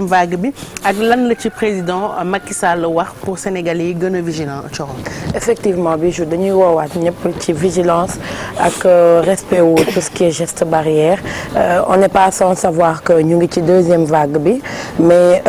vague bi ak lan la ci président Macky Sall wax pour Sénégalais yi gën a vigilant Thioro. Effectivement bi dañuy woowaat ñëpp ci vigilance ak respect wu tout ce qui est geste barrière on n'est pas sans savoir que ñu ngi ci deuxième vague bi mais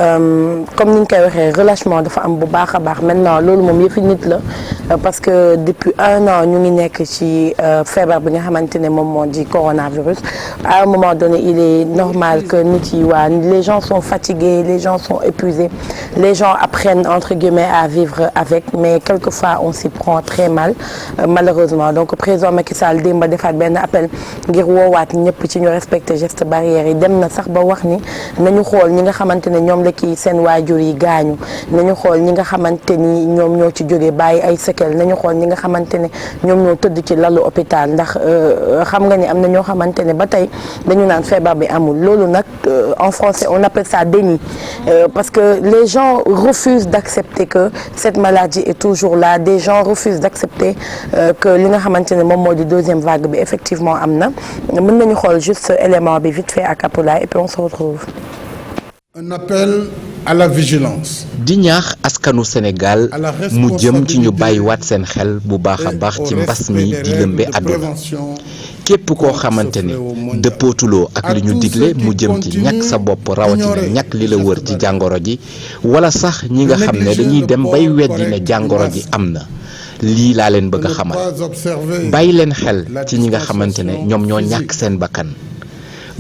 comme ni ñu koy waxee relâchement dafa am bu baax a baax maintenant loolu moom yëfi nit la parce que depuis un an ñu ngi nekk ci feebar bi nga xamante ne moom moo di coronavirus à un moment donné il est normal que nit yi les gens sont fatigués, les gens sont épuisés, les gens apprennent entre guillemets à vivre avec, mais quelquefois on s'y prend très mal malheureusement. Donc président Macky Sall démb ba defaat benn appel ngir woowaat ñëpp ci ñu respecter geste barrière yi dem na sax ba wax ni nañu xool ñi nga xamante ne ñoom la kii seen waajur yi gaañu nañu xool ñi nga xamante ni ñoom ñoo ci jógee bàyyi ay séquelles nañu xool ñi nga xamante ne ñoom ñoo tëdd ci lalu hôpital ndax xam nga ni am na ñoo xamante ne ba tey dañu naan feebar bi amul loolu nag en français on appelle ça déni parce que les gens refusent d'accepter que cette maladie est toujours là, des gens refusent d'accepter que li nga xamante ne moom moo di deuxième vague bi effectivement am na mën nañu xool juste élément bi vite fait à Kapoulaye et puis on se retrouve. Un appel à la vigilance. di ñaax askanu Sénégal mu jëm ci ñu bàyyiwaat seen xel bu baax a baax ci mbas mi di lëmbe àdduna képp koo xamante ne dëppootuloo ak li ñu digle mu jëm ci ñàkk sa bopp rawatina ñàkk li la wër ci jàngoro ji wala sax ñi nga xam ne dañuy dem bay weddi ne jàngoro ji am na lii laa leen bëgg a xamal bàyyi leen xel ci ñi nga xamante ne ñoom ñoo ñàkk seen bakkan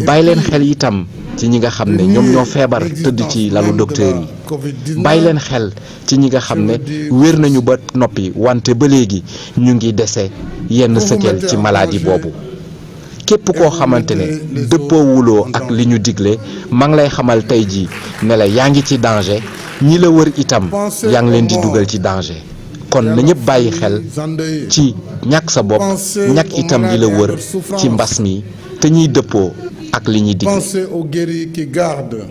bàyyi leen xel itam ci ñi nga xam ne ñoom ñoo feebar tëdd ci lalu docteur yi bàyyi leen xel ci ñi nga xam ne wér nañu ba noppi wante ba léegi ñu ngi dese yenn séquelles ci maladie boobu képp koo xamante ne dëppoowuloo ak li ñu digle maa ngi lay xamal tey jii ne la yaa ngi ci danger ñi la wër itam yaa ngi leen di dugal ci danger kon na ñëpp bàyyi xel ci ñàkk sa bopp ñàkk itam li la wër ci mbas mi te ñiy dëppoo ak li ñuy digle. Pensez aux guéris qui gardent.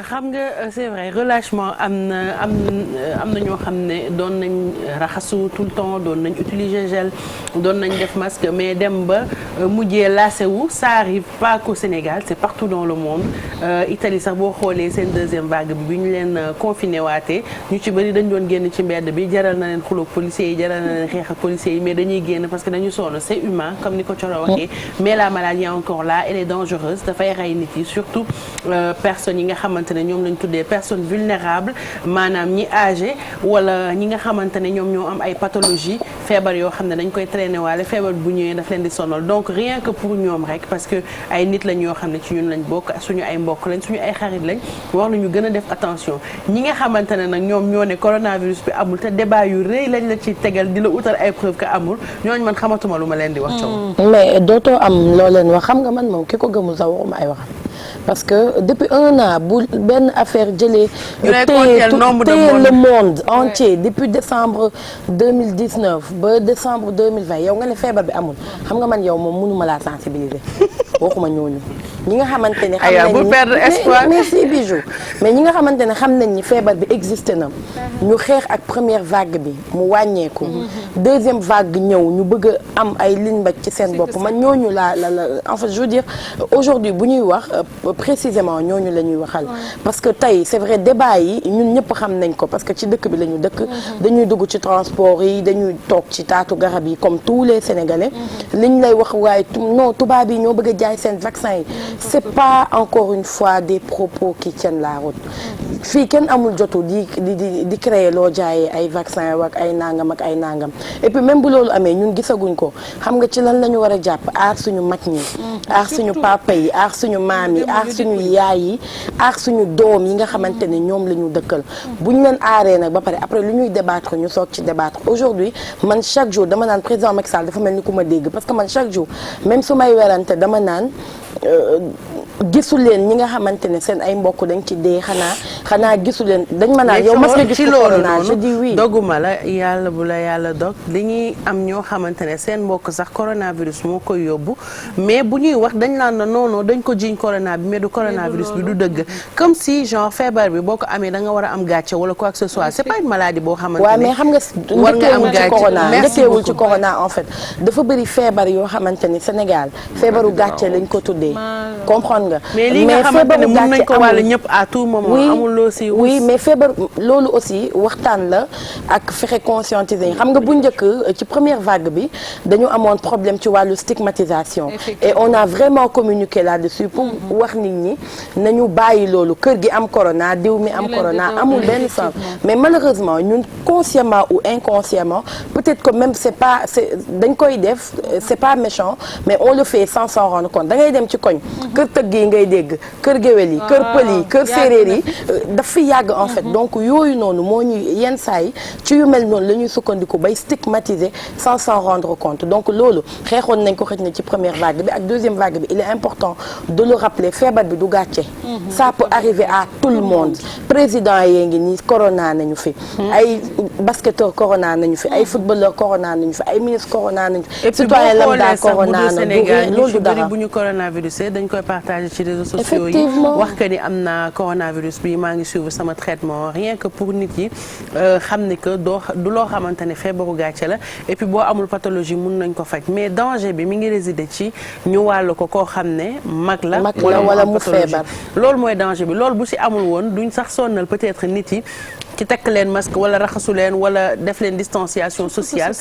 xam nga c'est vrai relâchement am na ñoo xam ne doon nañ raxasu tout le temps doon nañ utiliser gel doon nañ def masque mais dem ba mujjee lassé wu ça arrive pas qu'au Sénégal c'est partout dans le monde Italie sax boo xoolee seen deuxième vague bi ñu leen confiné waatee ñu ci bëri dañ doon génn ci mbedd bi jaral na leen xuloog policiers yi jaral na leen xeex ak policiers yi mais dañuy génn parce que dañu sonn c'est humain comme ni ko Thioro waxee mais la maladie est encore là elle est dangereuse dafay rey nit yi surtout personnes yi nga xamante ne ñoom lañ tuddee personnes vulnérables maanaam ñi âgé wala ñi nga xamante ne ñoom ñoo am ay pathologies feebar yoo xam ne dañ koy traîner waale feebar bu ñëwee daf leen di sonal donc rien que pour ñoom rek parce que ay nit lañ yoo xam ne ci ñun lañ bokk suñu ay mbokk lañ suñu ay xarit lañ war nañu gën a def attention ñi nga xamante ne nag ñoom ñoo ne coronavirus bi amul te débat yu rëy lañ la ci tegal di la utal ay preuve que amul ñooñu man xamatuma lu ma leen di wax. mais dootoo am loo leen wax xam nga man moom ki ko gëmul sax waxuma ay waxam. parce que depuis un an bu benn affaire jëlee téye le monde entier depuis décembre 2019 ba décembre 2020 yow nga ne feebar bi amul xam nga man yow moom mënuma laa sensibiliser waxuma ñooñu ñi nga xamante ne xam nañ perdre espoir merci bijou mais ñi nga xamante ne xam nañ ni feebar bi existé na ñu xeex ak première vague bi mu wàññeeku deuxième vague ñëw ñu bëgg a am ay liñ mbaj ci seen bopp man ñooñu la en fait je veux dire aujourd'hui bu ñuy wax précisément ñooñu la ñuy waxal parce que tey c'est vrai débat yi ñun ñëpp xam nañ ko parce que ci dëkk bi la ñu dëkk dañuy dugg ci transport yi dañuy toog ci taatu garab yi comme tous les Sénégalais liñ lay wax waaye non tubaab yi ñoo bëgg a jaay seen vaccin yi c'est pas encore une fois des propos qui tiennent la route fii kenn amul jotu di créer loo jaayee ay vaccin ak ay nangam ak ay nangam et puis même bu loolu amee ñun gisaguñ ko xam nga ci lan la ñu war a jàpp aar suñu mag ñi aar suñu papa yi aar suñu maam yi aar suñu yaay yi aar suñu doom yi nga xamante ne ñoom la ñu dëkkal bu ñu leen aaree nag ba pare après lu ñuy débattre ñu soog ci débattre aujourd'hui man chaque jour dama naan président Macky Sall dafa mel ni ku ma dégg parce que man chaque jour même su may werante dama naan gisul leen ñi nga xamante ne seen ay mbokk dañ ci dee xanaa gisul leen dañ ma naan yow mas nga gis ci loolu je dis oui doguma la yàlla bu la yàlla dog dañuy am ñoo xamante ne seen mbokk sax coronavirus moo koy yóbbu mais bu ñuy wax dañ naan na non dañ ko jiñ corona bi mais du coronavirus bi du dëgg comme si genre feebar bi boo ko amee da nga war a am gàcce wala quoi que ce soit c'est pas une maladie boo xamante ne waaw mais xam nga war nga am gàcce njëkkeewul ci corona en fait dafa bëri feebar yoo xamante ni Sénégal feebaru gàcce lañ ko tuddee comprendre nga. mais li nga xamante ne mën nañ ko wàll ñëpp à tout moment. amul loo si oui mais feebar loolu aussi waxtaan la ak fexe conscientiser yi xam nga bu njëkk ci première vague bi dañu amoon problème ci wàllu stigmatisation. et on a vraiment communiqué là-dessus pour wax nit ñi nañu bàyyi loolu kër gi am corona diw mi am corona amul benn sens. mais malheureusement ñun consciemment ou inconsciemment peut-être que même c'est dañ koy def c'est pas méchant mais on le fait sans s'en rendre compte da ngay dem ci koñ. kër tëgg yi ngay dégg kër géwél yi kër pël yi kër séeréer yi daf fi yàgg en fait donc yooyu noonu moo ñuy yenn saa yi ci yu mel noonu la ñuy sukkandiku bay stigmatiser sans s'en rendre compte donc loolu xeexoon nañ ko xëj na ci première vague bi ak deuxième vague bi il est important de le rappeler feebar bi du gàcce. ça peut arriver à tout le monde président yee ngi nii corona nañu fi. ay basketteur corona nañu fi ay footballeur corona nañu fi ay ministre corona nañu fi. citoyen lambda corona na loolu du dara bu ñu coronavirus dañ koy partager ci réseaux sociaux yi wax que ni am na coronavirus bi maa ngi suivre sama traitement rien que pour nit yi xam ni que du loo xamante ne feebaru gàcce la et puis boo amul pathologie mun nañ ko faj mais danger bi mi ngi résider ci ñu wàllu ko koo xam ne mag la wala mu feebar loolu mooy danger bi loolu bu si amul woon duñ sax sonnal peut-être nit yi ci takk leen masque wala raxasu leen wala def leen distanciation sociale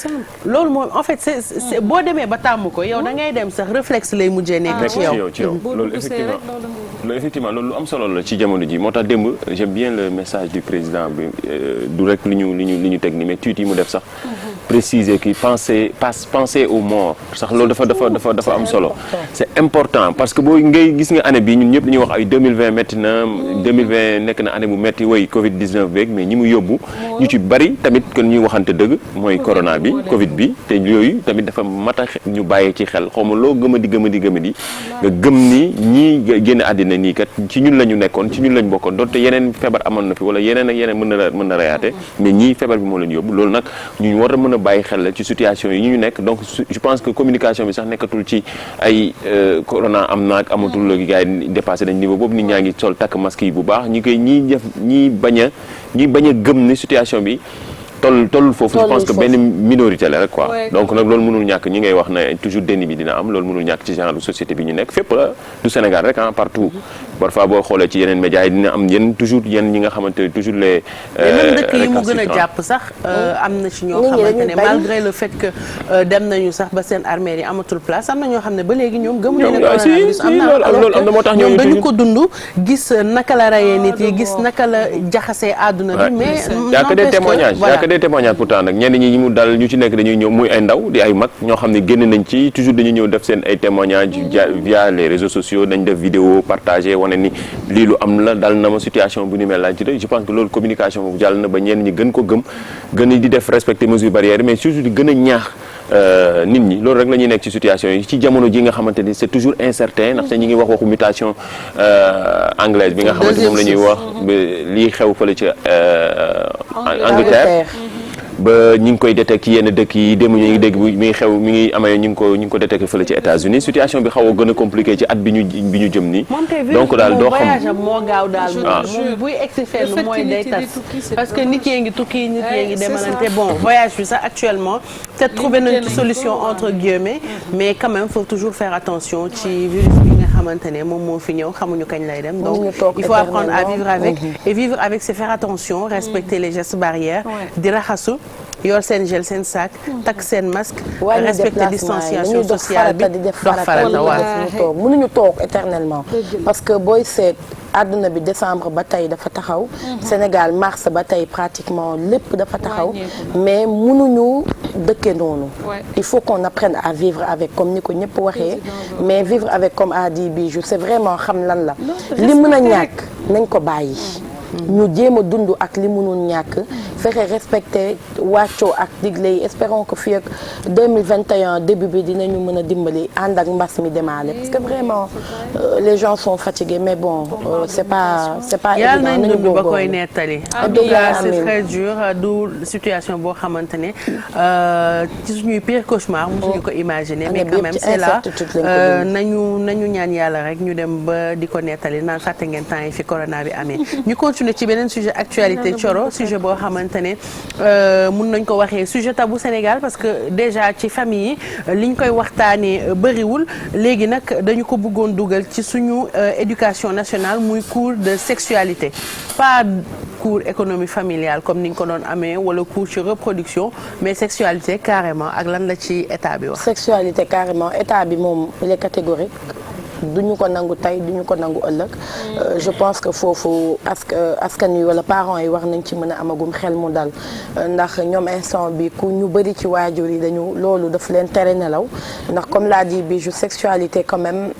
loolu moom en fait c'est boo demee ba tàmm ko yow da ngay dem sax réflexe lay mujjee nekk ci yow loolu effectivement loolu lu am solo la ci jamono ji moo tax démb j'aime bien le message du président bi du rek li ñu teg ni mais tweet yi mu def sax préciser que penser aux morts sax loolu dafa am solo c'est important parce que boo ngay gis nga année bi ñun ñëpp dañuy wax ay 2020 métti na 2020 nekk na année bu métti way Covid 19 beeg mais ñi mu yóbbu ñu ci bari tamit kon ñuy waxante dëgg mooy corona bi Covid bi te yooyu tamit dafa mat a ñu bàyyi ci xel xaw ma loo gëmadi nga gëm ni ñii génn àddina nii kat ci ñun la ñu nekkoon ci ñun la ñu bokkoon doonte yeneen feebar amoon na fi wala yeneen ak yeneen mën na reyaate mais ñii feebar bi moo leen yóbbu loolu nag ñu war a mën a bàyyi xel la ci situation yi ñu nekk donc je pense que communication bi sax nekkatul ci ay corona am naag amatul la gars yi dépassé nañ niveau boobu nit ñaa ngi sol takk masque yi bu baax ñi bañ a gëm ne situation bi tollul foofu je pense que benn minorité la rek quoi donc nag loolu mënul ñàkk ñi ngay wax ne toujours déni bi dina am loolu mënul ñàkk ci genre société bi ñu nekk fépp la du Sénégal rek partout parfois boo xoolee ci yeneen médias yi dina am toujours ñi nga xamante ne toujours les même dëkk yi mu gën a jàpp sax am na ci ñoo xamante ne malgré le fait que dem nañu sax ba seen armée yi amatul place am na ñoo xam ne ba léegi ñoom gëmuñu ne coronavirus am na moo tax ñoom dañu ko dund gis naka la rayee nit yi gis naka la jaxasee àdduna bi mais des témoignages pourtant nag ñenn ñi mu dal ñu ci nekk dañuy ñëw muy ay ndaw di ay mag ñoo xam ne génn nañ ci toujours dañuy ñëw def seen ay témoignages via les réseaux sociaux dañ def vidéo partagé wane ni lii lu am la dal na ma situation bu ni mel laa ci je pense que loolu communication boobu jàll na ba ñenn ñi gën ko gëm gën di def respecter mesures barrières mais surtout di gën a ñaax nit ñi loolu rek la ñuy nekk ci situation yi ci jamono ji nga xamante ni c'est toujours incertain ndaxte ñi ngi wax waxu mutation anglaise bi nga xamante moom la ñuy wax lii xew fële ci Angleterre ba ñi ngi koy détecté ci yenn dëkk yi démb ñu ngi dégg mi ngi xew mi ngi amee ñu ngi ko détecté fële ci États-Unis situation bi xaw a gën a compliqué ci at bi ñu jëm nii. donc daal doo xam voyage am moo gaaw daal moom buy egsi fenn mooy day tas parce que nit yee ngi tukki nit yee ngi demalante bon voyage bi sax actuellement peut-être trouver nañ ci solution entre guillemets mais quand même faut toujours faire attention ci virus bi nga xamante ne moom moo fi ñëw xamuñu kañ lay dem donc il faut apprendre à vivre avec et vivre avec c'est faire attention respecter les gestes barrières di raxasu yor seen gel seen sac takk seen masque respecter distanciation sociale bi dox farata waaw mënuñu toog éternellement parce que booy seet àdduna bi décembre ba tey dafa taxaw Sénégal mars ba tey pratiquement lépp dafa taxaw mais mënuñu dëkke noonu il faut qu'on apprenne à vivre avec comme ni ko ñëpp waxee mais vivre avec comme a dit Bijou c'est vraiment xam lan la li mën a ñàkk nañ ko bàyyi ñu jéem a dund ak li mënul ñàkk fexe respecter wàccoo ak digle yi espérons que fii ak 2021 début bi dinañu mën a dimbali ànd ak mbas mi demaale parce que vraiment les gens sont fatigués mais bon c'est pas yàlla nañ dund ba koy nettali c'est très dur du situation boo xamante ne ci suñuy pire cauchemar musuñu ko imaginer mais quand même c'est là nañu ñaan yàlla rek ñu dem ba di ko nettali naan fàtte ngeen temps yi fi corona bi amee ñu continuer ci beneen sujet actualité Thioro sujet boo xamante ne mun nañ ko waxee sujet tabou Sénégal parce que déjà ci famille yi liñ koy waxtaanee bëriwul léegi nag dañu ko bëggoon dugal ci suñu éducation nationale muy cours de sexualité pas cours économie familiale comme ni nga ko doon amee wala cours ci reproduction mais sexualité carrément ak lan la ci état bi wax. sexualité carrément état bi moom il est catégorique. duñu ko nangu tey duñu ko nangu ëllëg je pense que foofu askan wi wala parents yi war nañ ci mën a amagum xel mu dal ndax ñoom instant bi ku ñu bëri ci waajur yi dañu loolu daf leen tere nelaw ndax comme l'a dit Bijou sexualité quand même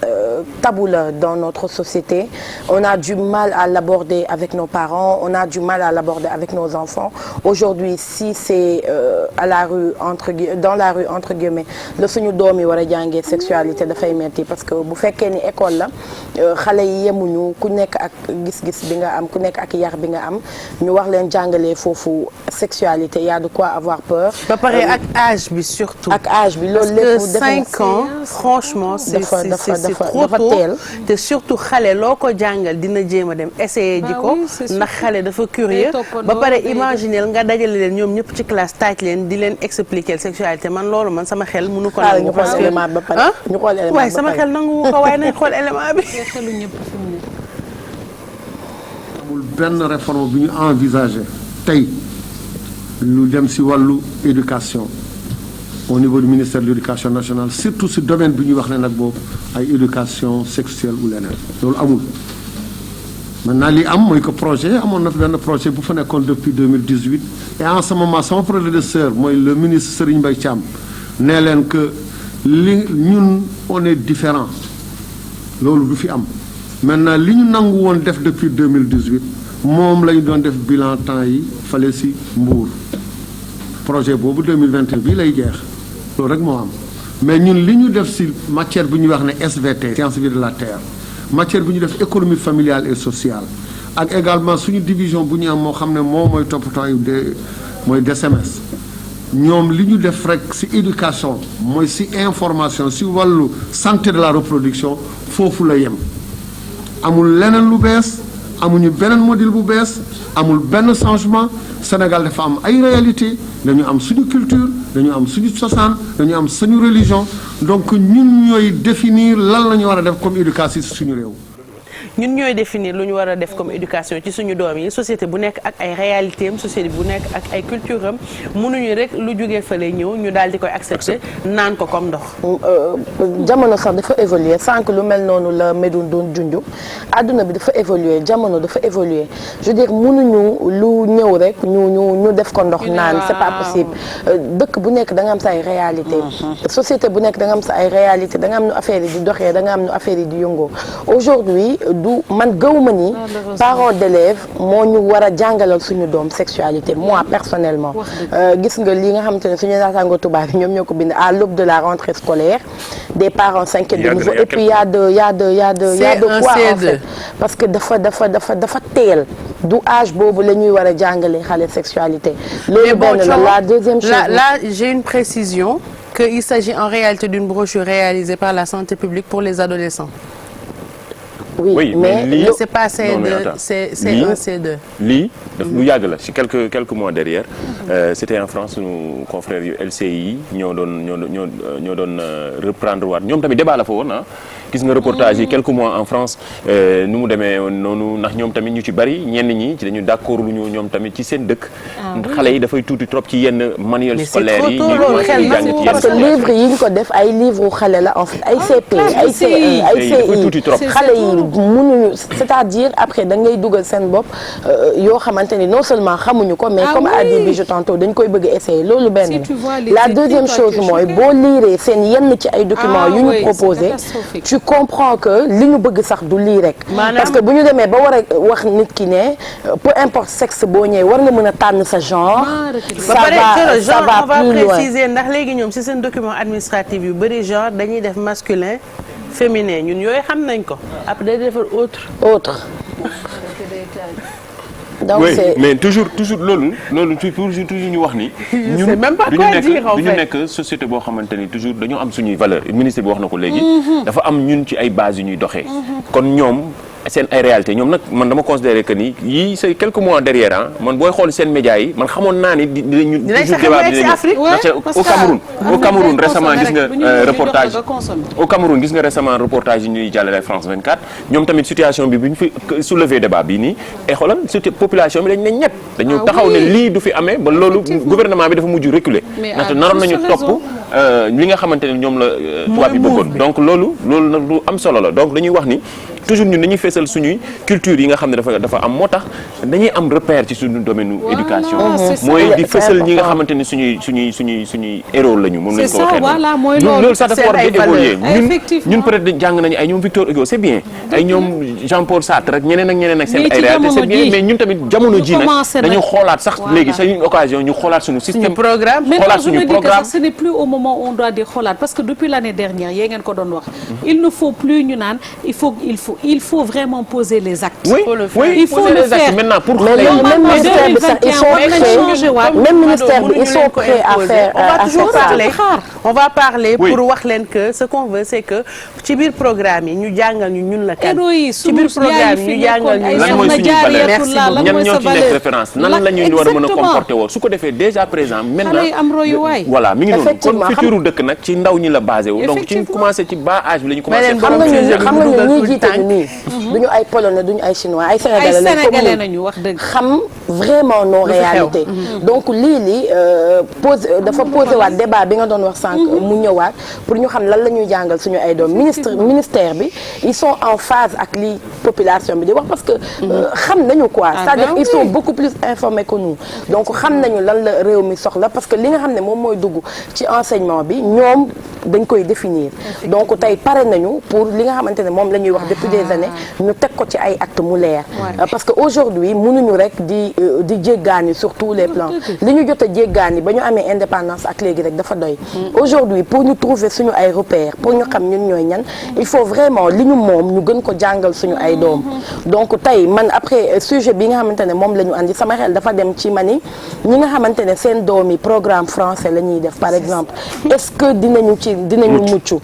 tabou la dans notre société on a du mal à l'aborder avec nos parents on a du mal à l'aborder avec nos enfants aujourd'hui si c'est à la rue dans la rue entre guillemets la suñu doom yi war a jàngee sexualité dafay metti parce que bu fekkee ni école la xale yi yemuñu ku nekk ak gis-gis bi nga am ku nekk ak yar bi nga am ñu wax leen jàngalee foofu sexualité y a de quoi avoir peur. ba pare ak âge bi surtout. ak âge bi loolu lépp parce que 5 ans franchement c'est trop tôt te surtout xale loo ko jàngal dina jéem a dem essayer ji ko ndax xale dafa curieux ba pare imaginer nga dajale leen ñoom ñëpp ci classe taaj leen di leen expliquer sexualité man loolu man sama xel mënu ko nangu parce que ñu xool élément waaye sama xel nangu ko waaye nañ xool élément bi. amul benn réforme bu ñu envisagé tey lu dem ci wàllu éducation au niveau du ministère de l'éducation nationale surtout ci domaine bi ñuy wax ne nag boobu ay éducation sexuelle ou leneen loolu amul. maintenant li am mooy que projet amoon na fi benn projet bu fa nekkoon depuis 2018 et en ce moment sama prédécesseur mooy le ministre Serigne Mbaye Thiam nee leen que li ñun on est différent loolu du fi am maintenant li ñu nangu woon def depuis 2018 moom la ñu doon def bilan temps yi fale ci Mbour projet boobu 2021 bii lay jeex loolu rek moo am mais ñun li ñu def ci matière bu ñuy wax ne SVT sciences vie de la terre matière bu ñu def économie familiale et sociale ak également suñu division bu ñu am moo xam ne moom mooy toppatoo de mooy DSMS ñoom li ñu def rek ci éducation mooy ci information ci wàllu santé de la reproduction foofu la yem amul leneen lu bees amuñu beneen modèle bu bees amul benn changement Sénégal dafa am ay réalité dañu am suñu culture dañu am suñu cosaan dañu am suñu religion donc ñun ñooy définir lan la ñu war a def comme éducation ci suñu réew. ñun ñooy définir lu ñu war a def comme éducation ci suñu doom yi société bu nekk ak ay réalité am société bu nekk ak ay culture am mënuñu rek lu jógee fële ñëw ñu daal di koy accepter naan ko comme ndox. jamono sax dafa évoluer sànq lu mel noonu la Medoune doon junju àdduna bi dafa évoluer jamono dafa évoluer je veux dire mënuñu lu ñëw rek ñu def ko ndox naan c'est pas possible dëkk bu nekk da nga am sa ay réalité société bu nekk da nga am sa ay réalité da nga am nu affaire yi di doxee da nga am nu affaire yi di yëngoo aujourd'hui du man gëwuma ni parents d'élèves moo ñu war a jàngalal suñu doom sexualité moi personnellement gis nga li nga xamante ne suñu naataango tubaab yi ñoom ñoo ko bind à l'aube de la rentrée scolaire des parents s'inquiètent de nouveau et puis y a de quoi en fait parce que dafa teel du âge boobu la ñuy war a jàngale xale sexualité loolu benn la deuxième chose là j'ai une précision que il s'agit en réalité d'une brochure réalisée par la santé publique pour les adolescents. Oui, mais c'est pas C2, c'est un C2. lii lu yàgg la ci quelques mois derrière c'était en France suñu confrères yu LCI ñoo doon reprendre waat ñoom tamit débat la fa woon gis nga reportage yi quelques mois en France nu mu demee noonu ndax ñoom tamit ñu ci bari ñenn ñi ci dañu d'accord lu ñu ñoom tamit ci seen dëkk xale yi dafay tuuti trop ci yenn manuel scolaire yi parce que livre yi ñu ko def ay livre xale la en fait ay CP ay CE ay CI xale yi mënuñu c'est-à-dire après da ngay dugal seen bopp yoo xamante ni non seulement xamuñu ko mais comme a dit Bijou tantôt dañ koy bëgg essayer loolu benn la deuxième chose mooy boo liiree seen yenn ci ay documents yu ñu proposé tu comprends que li ñu bëgg sax du lii rek parce que bu ñu demee ba war a wax nit ki ne peu importe sexe boo ñëwee war nga mën a tànn sa genre ça va on va plus loin préciser ndax léegi ñoom ci seen document administratif yu bëri genre dañuy def masculin féminin ñun yooyu xam nañ ko après day defar autre donc oui, c'est mais toujours loolu toujours ñu wax ni. ñun du ñu nekk société boo xamante ni toujours dañoo am suñuy valeur ministre bi wax na ko léegi. dafa am ñun ci ay bases yu ñuy doxee. kon ñoom seen ay réalité ñoom nag man dama considérer que ni yii c'est quelques mois derrière man booy xool seen médias yi man xamoon naa ni dinañu toujours débat bi au Cameroun récemment gis nga reportage au Cameroun gis nga récemment reportage yi ñuy jàllale France 24 ñoom tamit situation bi bu ñu fi soulever débat bi nii et xoolal surtout population bi dañ ne ñett dañu taxaw ne lii du fi amee ba loolu gouvernement bi dafa mujj reculer ndaxte naroon nañu topp li nga xamante ne ñoom la tubaab bi bëggoon donc loolu nag lu am solo la donc dañuy wax ni toujours ñun dañuy feesal suñuy culture yi nga xam ne dafa am moo taine dañuy am repère ci suñu domaine éducation mooy di feesal ñi nga xamante ne suñuy héros lañu moom lañ ko waxee loolu sax dafa war a évoluer ñun peut-être jàng nañu ay ñoom Victor Hugo c'est bien ay ñoom Jean-Paul Sartre rek ñeneen ak seen ay réalité c'est bien mais ñun tamit jamono ji nag dañu xoolaat sax léegi c'est une occasion ñu xoolaat suñu système xoolaat suñu programme ce n'est plus au moment où on doit di xoolaat parce que depuis l'année dernière yee ngeen ko doon wax il ne faut plus ñu naan il faut vraiment poser les actes. Oui, il faut le faire maintenant pour même ministère bi ils sont prêts à faire on va parler pour wax leen que ce qu'on veut c'est que ci biir programme yi ñu jàngal ñu ñun la kan ci biir programme yi ñu jàngal ñu lan mooy suñu valeur ñan ñoo ci nekk référence nan la ñuy war a mën a comporter woo su ko defee déjà présent maintenant voilà mi ngi noonu kon futur dëkk nag ci ndaw ñi la basé wu donc ci commencé ci bas âge bi la ñu commencé xam nga ñuy jiite nii duñu ay polonais duñu ay chinois ay sénégalais nañu wax dëgg xam vraiment nos réalités donc lii dafa posé waat débat bi nga doon wax sànq mu ñëwaat pour ñu xam lan la ñuy jàngal suñu ay doom ministère bi ils sont en phase ak li population bi di wax parce que xam nañu quoi c'est-à-dire ils sont beaucoup plus informés que nous donc xam nañu lan la réew mi soxla parce que li nga xam ne moom mooy dugg ci enseignement bi ñoom dañ koy définir donc tey pare nañu pour li nga xamante ne moom la ñuy wax depuis des années ñu teg ko ci ay actes mu leer parce que aujourd'hui mënuñu rek di jéggaani sur tous les plans li ñu jot a jéggaani ba ñu amee indépendance ak léegi rek dafa doy aujourd'hui pour ñu trouver suñu ay repères pour ñu xam ñun ñooy ñan il faut vraiment li ñu moom ñu gën ko jàngal suñu ay doom donc tey man après sujet bi nga xamante ne moom la ñu andi sama xel dafa dem ci mani ñi nga xamante ne seen doom yi programme français la ñuy def par exemple est-ce que dinañu mucc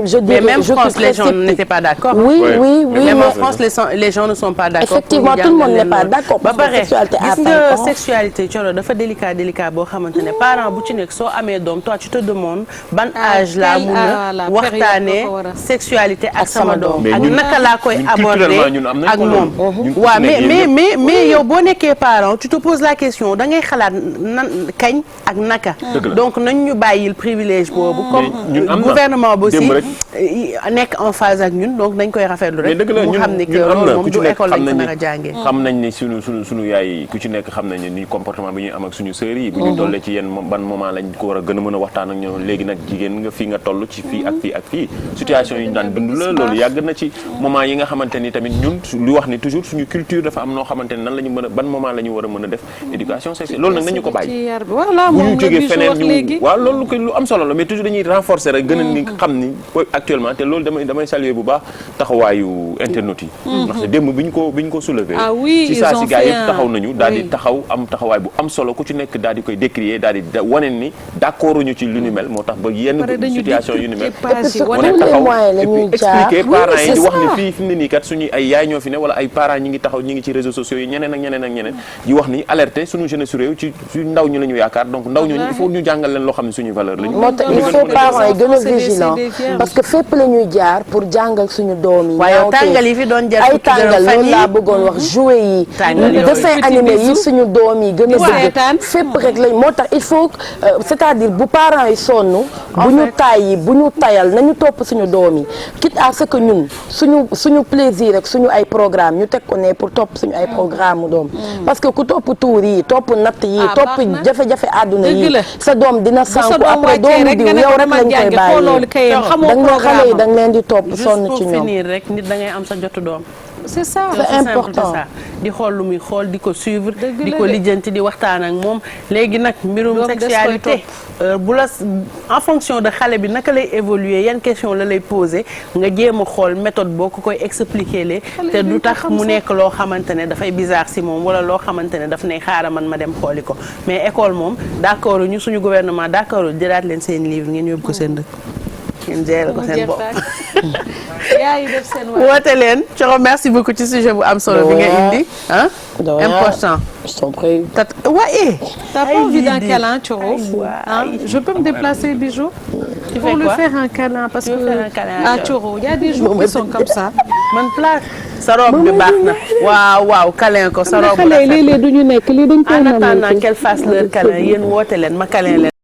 je dirais même France les gens n'étaient pas d'accord oui même en France les gens ne sont pas d'accord effectivement tout le monde n'est pas d'accord ba pare gis nga sexualité coro dafa délicat boo xamante ne parent bu ci nekk soo amee doom toi tu te demandes ban âge laa mun a waxtaanee sexualité ak sama doom ak naka laa koy aborder ak moom waaw mais yow boo nekkee parent tu te poses la question da ngay xalaat kañ ak naka donc nañ ñu bàyyil privilège boobu comme gouvernement bi aussi nekk en phase ak ñun donc dañ koy rafetlu rek mu xam ni que loolu moom du école lañ ko nar a jàngee xam nañ ni suñu yaay ku ci nekk xam nañ ni comportement bi ñuy am ak suñu sœurs yi bu ñu tollee ci yenn ban moment lañ ko war a gën a mën a waxtaan ak ñoom léegi nag jigéen nga fii nga toll ci fii ak fii situation yi ñu daan dund la loolu yàgg na ci moment yi nga xamante ni tamit ñun lu wax ni toujours suñu culture dafa am noo xamante ni nan la ñu mën a ban moment la ñu war a mën a def éducation sexuelle loolu nag nañu ko bàyyi bu ñu jógee feneen ñu waaw loolu ko lu am solo la mais toujours dañuy renforcer rek gën a ni xam ni actuellement te loolu damay saluer bu baax taxawaayu internautes yi ndax démb bi ñu ko soulever ci saa si gars yëpp taxaw nañu daal di taxaw am taxawaay bu am solo ku ci nekk daal di koy décrier daal di wane ni d'accord ñu ci lu ni mel moo tax ba yenn situation yu ni mel wane taxaw et puis expliquer parents yi di wax ni fii fi mu ne nii kat suñu ay yaay ñoo fi ne wala ay parents ñi ngi taxaw ñi ngi ci réseaux sociaux yi ñeneen di wax ni alerter suñu jeunesse réew ci ndaw ñi la ñu yaakaar donc ndaw ñooñu il faut ñu jàngal leen loo xam ne suñu valeur lañu moo tax il faut parents yi gën a vigilant parce que fépp la ñuy jaar pour jàngal suñu doom yi waaye tàngal yi fi doon jar ay tàngal loolu laa bëggoon wax jouet yi dessin animé yi suñu doom yi gën a bëgg fépp rek lañ moo tax il faut c'est-à-dire bu parents yi sonn bu ñu tàyyi bu ñu tayal nañu topp suñu doom yi quitte à ce que ñun suñu plaisir rek suñu ay programme ñu teg ko ne pour topp suñu ay programme mu doom parce que ku topp tuur yi topp natt yi topp jafe-jafe àdduna yi sa doom dina sànku après doomu diw yow rek lañ koy bàyyi xale yi da nga leen di topp sonn ci ñoom finir rek nit da ngay am sa jotu doom c'est ça c'est important di xool lu muy xool di ko suivre di ko lijjanti di waxtaan ak moom léegi nag mbirum sexualité bu la en fonction de xale bi naka lay évoluer yan question la lay poser nga jéem a xool méthode boo ko koy expliquer le te du tax mu nekk loo xamante ne dafay bizarre si moom wala loo xamante ne daf ne xaaral man ma dem xooli ko mais école moom d'accord ñu suñu gouvernement d'accord jëlaat leen seen livre ngeen yóbbu ko seen dëkk ngeen gérer ko seen bopp yaa yi def seen woote leen Thioro merci beaucoup ci sujet bu am solo bi nga indi ah important. Je t'en prie. T'as pas envie d'un câlin, Thioro? Je peux me déplacer, Bijou? Pour lui faire un câlin parce que Thioro, il y a des jours qui sont comme ça. man place sa robe bi baax na. waaw câlin ko sa robe. léeg-léeg du ñu nekk lii dañ koy en attendant qu'elle fasse leur câlin yéen woote leen ma câlin leen.